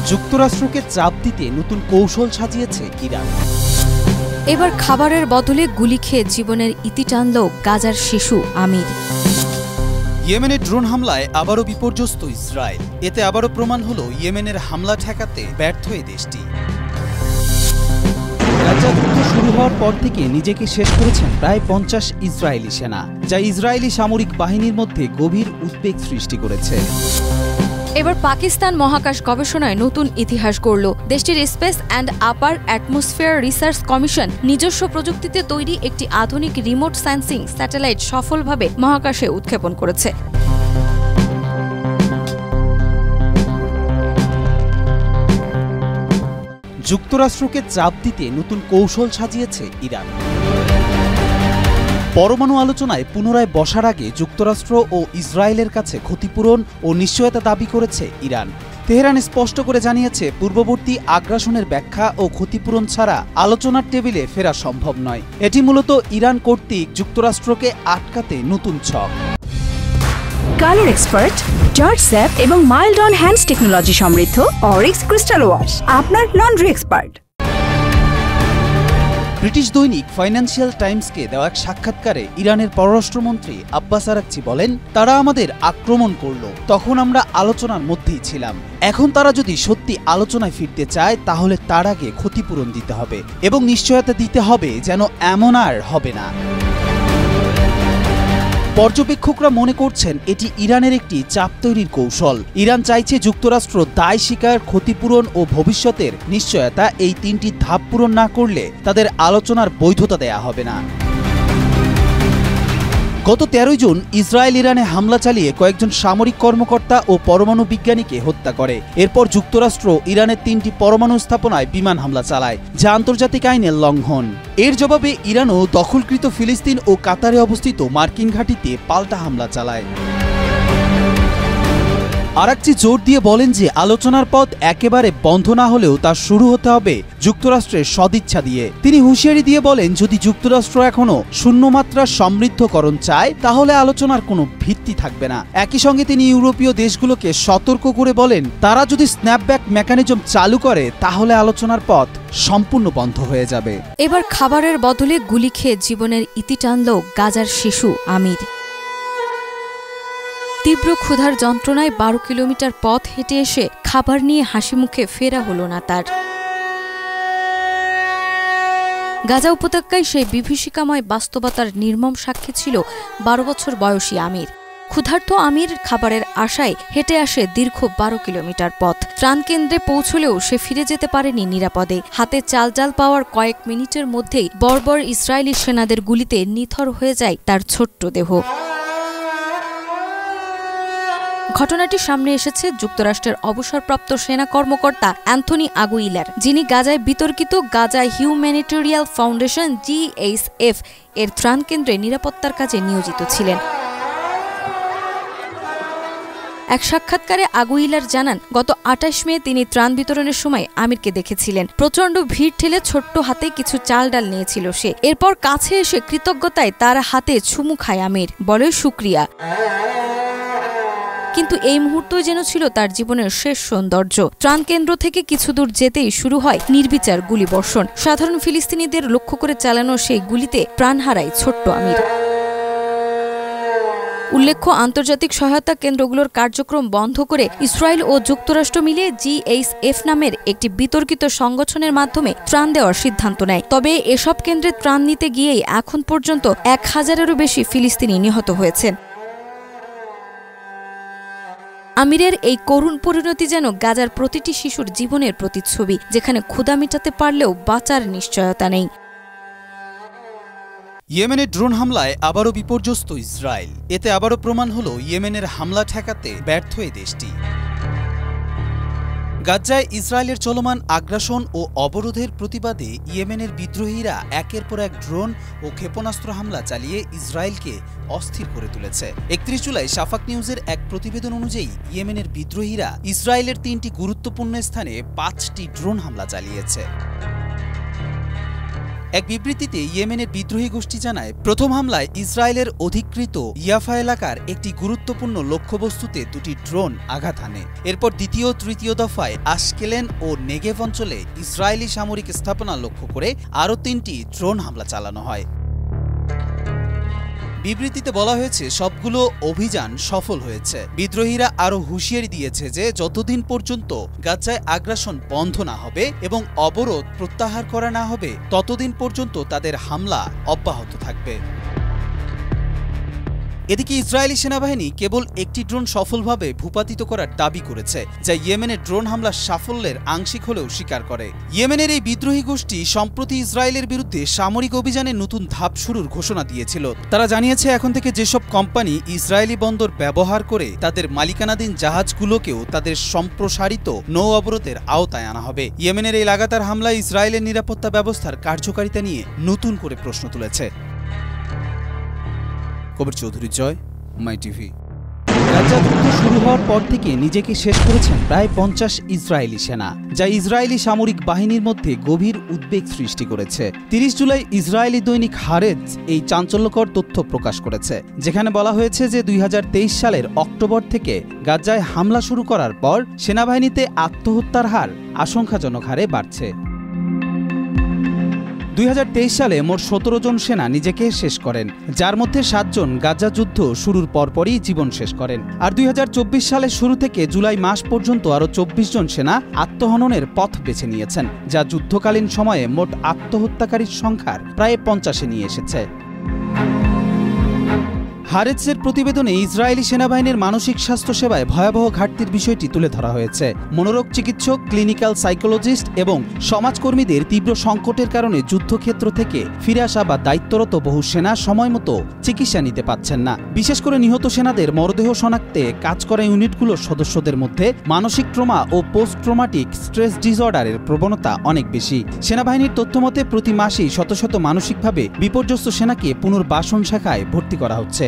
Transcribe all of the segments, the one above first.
যুক্তরাষ্ট্রকে চাপ দিতে নতুন কৌশল সাজিয়েছে ইরান। এবার খাবারের বদলে গুলি খেয়ে জীবনের ইতি টানল গাজার শিশু আমির। ইয়েমেনের ড্রোন হামলায় আবারও বিপর্যস্ত ইসরায়েল। এতে আবারও প্রমাণ হলো ইয়েমেনের হামলা ঠেকাতে ব্যর্থ এই দেশটি। গাজা যুদ্ধ শুরু হওয়ার পর থেকে নিজেকে শেষ করেছেন প্রায় 50 ইসরায়েলি সেনা, যা ইসরায়েলি সামরিক বাহিনীর মধ্যে গভীর উদ্বেগ সৃষ্টি করেছে। এবার পাকিস্তান মহাকাশ গবেষণায় নতুন ইতিহাস গড়ল। দেশটির space and upper atmosphere research commission নিজস্ব প্রযুক্তিতে তৈরি একটি আধুনিক রিমোট সেন্সিং স্যাটেলাইট সফলভাবে মহাকাশে উৎক্ষেপণ করেছে। যুক্তরাষ্ট্রকে চাপ দিতে নতুন কৌশল সাজিয়েছে ইরান। পরমাণু আলোচনায় পুনরায় বসার আগে যুক্তরাষ্ট্র ও ইসরায়েলের কাছে ক্ষতিপূরণ ও নিশ্চয়তা দাবি করেছে ইরান। তেহরান স্পষ্ট করে জানিয়েছে, পূর্ববর্তী আগ্রাসনের ব্যাখ্যা ও ক্ষতিপূরণ ছাড়া আলোচনার টেবিলে ফেরা সম্ভব নয়। এটি মূলত ইরান কর্তৃক যুক্তরাষ্ট্রকে আটকাতে নতুন ছক। কালার এক্সপার্ট, জর্জ স্যাপ এবং মাইল্ড অন হ্যান্ডস টেকনোলজি সমৃদ্ধ অরিক্স ক্রিস্টাল ওয়াশ আপনার লন্ড্রি এক্সপার্ট। ব্রিটিশ দৈনিক ফাইন্যান্সিয়াল টাইমসকে দেওয়া এক সাক্ষাৎকারে ইরানের পররাষ্ট্রমন্ত্রী আব্বাস আরাকচি বলেন, তারা আমাদের আক্রমণ করল, তখন আমরা আলোচনার মধ্যেই ছিলাম। এখন তারা যদি সত্যি আলোচনায় ফিরতে চায় তাহলে তার আগে ক্ষতিপূরণ দিতে হবে এবং নিশ্চয়তা দিতে হবে যেন এমন আর হবে না। পর্যবেক্ষকরা মনে করছেন এটি ইরানের একটি চাপ তৈরির কৌশল। ইরান চাইছে যুক্তরাষ্ট্র দায় স্বীকার, ক্ষতিপূরণ ও ভবিষ্যতের নিশ্চয়তা, এই তিনটি ধাপ পূরণ না করলে তাদের আলোচনার বৈধতা দেয়া হবে না। গত 13 জুন ইসরায়েল ইরানে হামলা চালিয়ে কয়েকজন সামরিক কর্মকর্তা ও পরমাণু বিজ্ঞানীকে হত্যা করে। এরপর যুক্তরাষ্ট্র ইরানের 3টি পরমাণু স্থাপনায় বিমান হামলা চালায়, যা আন্তর্জাতিক আইনের লঙ্ঘন। এর জবাবে ইরানও দখলকৃত ফিলিস্তিন ও কাতারে অবস্থিত মার্কিন ঘাঁটিতে পাল্টা হামলা চালায়। আরাকচি জোর দিয়ে বলেন যে আলোচনার পথ একেবারে বন্ধ না হলেও তা শুরু হতে হবে যুক্তরাষ্ট্রের সদিচ্ছা দিয়ে। তিনি হুঁশিয়ারি দিয়ে বলেন, যদি যুক্তরাষ্ট্র এখনো শূন্যমাত্রার সমৃদ্ধকরণ চায় তাহলে আলোচনার কোনো ভিত্তি থাকবে না। একই সঙ্গে তিনি ইউরোপীয় দেশগুলোকে সতর্ক করে বলেন, তারা যদি স্ন্যাপব্যাক মেকানিজম চালু করে তাহলে আলোচনার পথ সম্পূর্ণ বন্ধ হয়ে যাবে। এবার খাবারের বদলে গুলি খেয়ে জীবনের ইতি টানল গাজার শিশু আমির। তীব্র ক্ষুধার যন্ত্রণায় 12 কিলোমিটার পথ হেঁটে এসে খাবার নিয়ে হাসি মুখে ফেরা হলো না তার। গাজা উপত্যকায় সেই বিভীষিকাময় বাস্তবতার নির্মম সাক্ষী ছিল 12 বছর বয়সী আমির। ক্ষুধার্ত আমির খাবারের আশায় হেঁটে আসে দীর্ঘ 12 কিলোমিটার পথ। ত্রাণকেন্দ্রে পৌঁছলেও সে ফিরে যেতে পারেনি নিরাপদে। হাতে চাল পাওয়ার কয়েক মিনিটের মধ্যেই বর্বর ইসরায়েলি সেনাদের গুলিতে নিথর হয়ে যায় তার ছোট্ট দেহ। ঘটনাটি সামনে এসেছে যুক্তরাষ্ট্রের অবসরপ্রাপ্ত সেনা কর্মকর্তা অ্যান্থনি আগুইলার, যিনি গাজায় বিতর্কিত গাজা হিউম্যানিটেরিয়ান ফাউন্ডেশন GHF এর ত্রাণ কেন্দ্রে নিরাপত্তার কাজে নিয়োজিত ছিলেন। এক সাক্ষাৎকারে আগুইলার জানান, গত 28 মে তিনি ত্রাণ বিতরণের সময় আমিরকে দেখেছিলেন। প্রচণ্ড ভিড় ঠেলে ছোট্ট হাতে কিছু চাল ডাল নিয়েছিল সে। এরপর কাছে এসে কৃতজ্ঞতায় তার হাতে চুমু খায় আমির, বলে শুকরিয়া। কিন্তু এই মুহূর্তই যেন ছিল তার জীবনের শেষ সৌন্দর্য। ত্রাণ কেন্দ্র থেকে কিছু দূর যেতেই শুরু হয় নির্বিচার গুলিবর্ষণ। সাধারণ ফিলিস্তিনিদের লক্ষ্য করে চালানো সেই গুলিতে প্রাণ হারায় ছোট্ট আমির। উল্লেখ্য, আন্তর্জাতিক সহায়তা কেন্দ্রগুলোর কার্যক্রম বন্ধ করে ইসরায়েল ও যুক্তরাষ্ট্র মিলে GHF নামের একটি বিতর্কিত সংগঠনের মাধ্যমে ত্রাণ দেওয়ার সিদ্ধান্ত নেয়। তবে এসব কেন্দ্রে ত্রাণ নিতে গিয়েই এখন পর্যন্ত 1000-এরও বেশি ফিলিস্তিনি নিহত হয়েছেন। আমিরের এই করুণ পরিণতি যেন গাজার প্রতিটি শিশুর জীবনের প্রতিচ্ছবি, যেখানে ক্ষুধা মেটাতে পারলেও বাঁচার নিশ্চয়তা নেই। ইয়েমেনের ড্রোন হামলায় আবারও বিপর্যস্ত ইসরায়েল। এতে আবারও প্রমাণ হলো ইয়েমেনের হামলা ঠেকাতে ব্যর্থ এই দেশটি। গাজায় ইসরায়েলের চলমান আগ্রাসন ও অবরোধের প্রতিবাদে ইয়েমেনের বিদ্রোহীরা একের পর এক ড্রোন ও ক্ষেপণাস্ত্র হামলা চালিয়ে ইসরায়েলকে অস্থির করে তুলেছে। 31 জুলাই শাফাক নিউজের এক প্রতিবেদন অনুযায়ী ইয়েমেনের বিদ্রোহীরা ইসরায়েলের 3টি গুরুত্বপূর্ণ স্থানে 5টি ড্রোন হামলা চালিয়েছে। এক বিবৃতিতে ইয়েমেনের বিদ্রোহী গোষ্ঠী জানায়, প্রথম হামলায় ইসরায়েলের অধিকৃত ইয়াফা এলাকার একটি গুরুত্বপূর্ণ লক্ষ্যবস্তুতে দুটি ড্রোন আঘাত হানে। এরপর দ্বিতীয় ও তৃতীয় দফায় আশকেলেন ও নেগেভ অঞ্চলে ইসরায়েলি সামরিক স্থাপনা লক্ষ্য করে আরও 3টি ড্রোন হামলা চালানো হয়। বিবৃতিতে বলা হয়েছে, সবগুলো অভিযান সফল হয়েছে। বিদ্রোহীরা আরও হুঁশিয়ারি দিয়েছে যে যতদিন পর্যন্ত গাজায় আগ্রাসন বন্ধ না হবে এবং অবরোধ প্রত্যাহার করা না হবে ততদিন পর্যন্ত তাদের হামলা অব্যাহত থাকবে। এদিকে ইসরায়েলি সেনাবাহিনী কেবল একটি ড্রোন সফলভাবে ভূপাতিত করার দাবি করেছে, যা ইয়েমেনের ড্রোন হামলার সাফল্যের আংশিক হলেও স্বীকার করে। ইয়েমেনের এই বিদ্রোহী গোষ্ঠী সম্প্রতি ইসরায়েলের বিরুদ্ধে সামরিক অভিযানের নতুন ধাপ শুরুর ঘোষণা দিয়েছিল। তারা জানিয়েছে, এখন থেকে যেসব কোম্পানি ইসরায়েলি বন্দর ব্যবহার করে তাদের মালিকানাধীন জাহাজগুলোকেও তাদের সম্প্রসারিত নৌ অবরোধের আওতায় আনা হবে। ইয়েমেনের এই লাগাতার হামলায় ইসরায়েলের নিরাপত্তা ব্যবস্থার কার্যকারিতা নিয়ে নতুন করে প্রশ্ন তুলেছে। কবির চৌধুরী, জয়, মাই টিভি। গাজা যুদ্ধ শুরু হওয়ার পর থেকে নিজেকে শেষ করেছেন প্রায় 50 ইসরায়েলি সেনা, যা ইসরায়েলি সামরিক বাহিনীর মধ্যে গভীর উদ্বেগ সৃষ্টি করেছে। 30 জুলাই ইসরায়েলি দৈনিক হারেজ এই চাঞ্চল্যকর তথ্য প্রকাশ করেছে, যেখানে বলা হয়েছে যে 2023 সালের অক্টোবর থেকে গাজায় হামলা শুরু করার পর সেনাবাহিনীতে আত্মহত্যার হার আশঙ্কাজনক হারে বাড়ছে। 2023 সালে মোট 17 জন সেনা নিজেকে শেষ করেন, যার মধ্যে 7 জন গাজা যুদ্ধ শুরুর পরপরই জীবন শেষ করেন। আর 2024 সালের শুরু থেকে জুলাই মাস পর্যন্ত আরও 24 জন সেনা আত্মহননের পথ বেছে নিয়েছেন, যা যুদ্ধকালীন সময়ে মোট আত্মহত্যাকারীর সংখ্যার প্রায় 50-এ নিয়ে এসেছে। হারেজের প্রতিবেদনে ইসরায়েলি সেনাবাহিনীর মানসিক স্বাস্থ্য সেবায় ভয়াবহ ঘাটতির বিষয়টি তুলে ধরা হয়েছে। মনোরোগ চিকিৎসক, ক্লিনিক্যাল সাইকোলজিস্ট এবং সমাজকর্মীদের তীব্র সংকটের কারণে যুদ্ধক্ষেত্র থেকে ফিরে আসা বা দায়িত্বরত বহু সেনা সময়মতো চিকিৎসা নিতে পারছেন না। বিশেষ করে নিহত সেনাদের মরদেহ শনাক্তে কাজ করা ইউনিটগুলোর সদস্যদের মধ্যে মানসিক ট্রমা ও পোস্ট ট্রমাটিক স্ট্রেস ডিসঅর্ডারের প্রবণতা অনেক বেশি। সেনাবাহিনীর তথ্যমতে প্রতি মাসেই শত শত মানসিকভাবে বিপর্যস্ত সেনাকে পুনর্বাসন শাখায় ভর্তি করা হচ্ছে।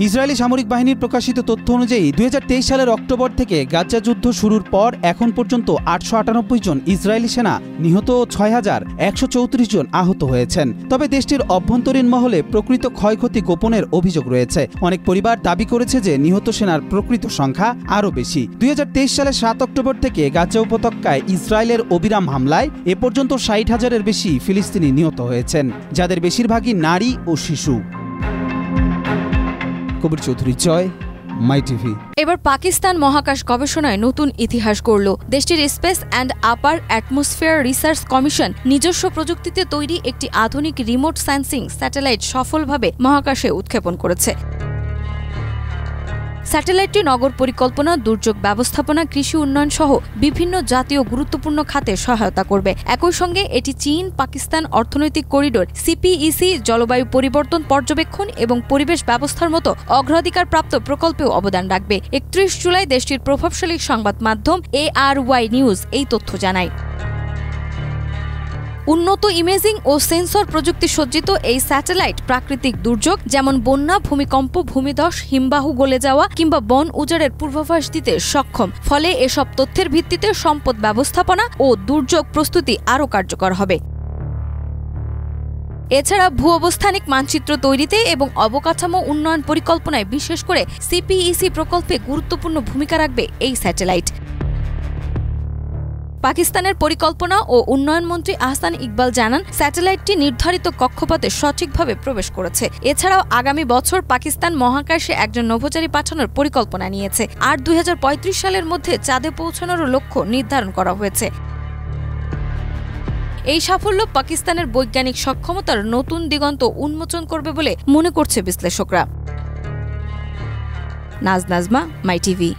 ইসরায়েলি সামরিক বাহিনীর প্রকাশিত তথ্য অনুযায়ী 2023 সালের অক্টোবর থেকে গাজা যুদ্ধ শুরুর পর এখন পর্যন্ত 898 জন ইসরায়েলি সেনা নিহত ও 6134 জন আহত হয়েছেন। তবে দেশটির অভ্যন্তরীণ মহলে প্রকৃত ক্ষয়ক্ষতি গোপনের অভিযোগ রয়েছে। অনেক পরিবার দাবি করেছে যে নিহত সেনার প্রকৃত সংখ্যা আরও বেশি। 2023 সালের 7 অক্টোবর থেকে গাজা উপত্যকায় ইসরায়েলের অবিরাম হামলায় এ পর্যন্ত 60,000-এর বেশি ফিলিস্তিনি নিহত হয়েছেন, যাদের বেশিরভাগই নারী ও শিশু। কবির চৌধুরী, জয়, মাই টিভি। এবার পাকিস্তান মহাকাশ গবেষণায় নতুন ইতিহাস গড়ল। দেশটির space and upper atmosphere research commission নিজস্ব প্রযুক্তিতে তৈরি একটি আধুনিক রিমোট সেন্সিং স্যাটেলাইট সফলভাবে মহাকাশে উৎক্ষেপণ করেছে। স্যাটেলাইটটি নগর পরিকল্পনা, দুর্যোগ ব্যবস্থাপনা, কৃষি উন্নয়ন সহ বিভিন্ন জাতীয় গুরুত্বপূর্ণ খাতে সহায়তা করবে। একই সঙ্গে এটি চীন পাকিস্তান অর্থনৈতিক করিডোর, সিপিইসি, জলবায়ু পরিবর্তন পর্যবেক্ষণ এবং পরিবেশ ব্যবস্থার মতো অগ্রাধিকারপ্রাপ্ত প্রকল্পেও অবদান রাখবে। 31 জুলাই দেশটির প্রভাবশালী সংবাদ মাধ্যম ARY নিউজ এই তথ্য জানায়। উন্নত ইমেজিং ও সেন্সর প্রযুক্তি সজ্জিত এই স্যাটেলাইট প্রাকৃতিক দুর্যোগ যেমন বন্যা, ভূমিকম্প, ভূমিধস, হিমবাহু গলে যাওয়া কিংবা বন উজাড়ের পূর্বাভাস দিতে সক্ষম। ফলে এসব তথ্যের ভিত্তিতে সম্পদ ব্যবস্থাপনা ও দুর্যোগ প্রস্তুতি আরও কার্যকর হবে। এছাড়া ভূ-অবস্থানিক মানচিত্র তৈরিতে এবং অবকাঠামো উন্নয়ন পরিকল্পনায় বিশেষ করে সিপিইসি প্রকল্পে গুরুত্বপূর্ণ ভূমিকা রাখবে এই স্যাটেলাইট। পাকিস্তানের পরিকল্পনা ও উন্নয়ন মন্ত্রী আহসান ইকবাল জানান, স্যাটেলাইটটি নির্ধারিত কক্ষপথে সঠিকভাবে প্রবেশ করেছে। এছাড়াও আগামী বছর পাকিস্তান মহাকাশে একজন নভোচারী পাঠানোর পরিকল্পনা নিয়েছে। আর 2035 সালের মধ্যে চাঁদে পৌঁছানোর লক্ষ্য নির্ধারণ করা হয়েছে। এই সাফল্য পাকিস্তানের বৈজ্ঞানিক সক্ষমতার নতুন দিগন্ত উন্মোচন করবে বলে মনে করছে বিশ্লেষকরা। নাজমা, মাই টিভি।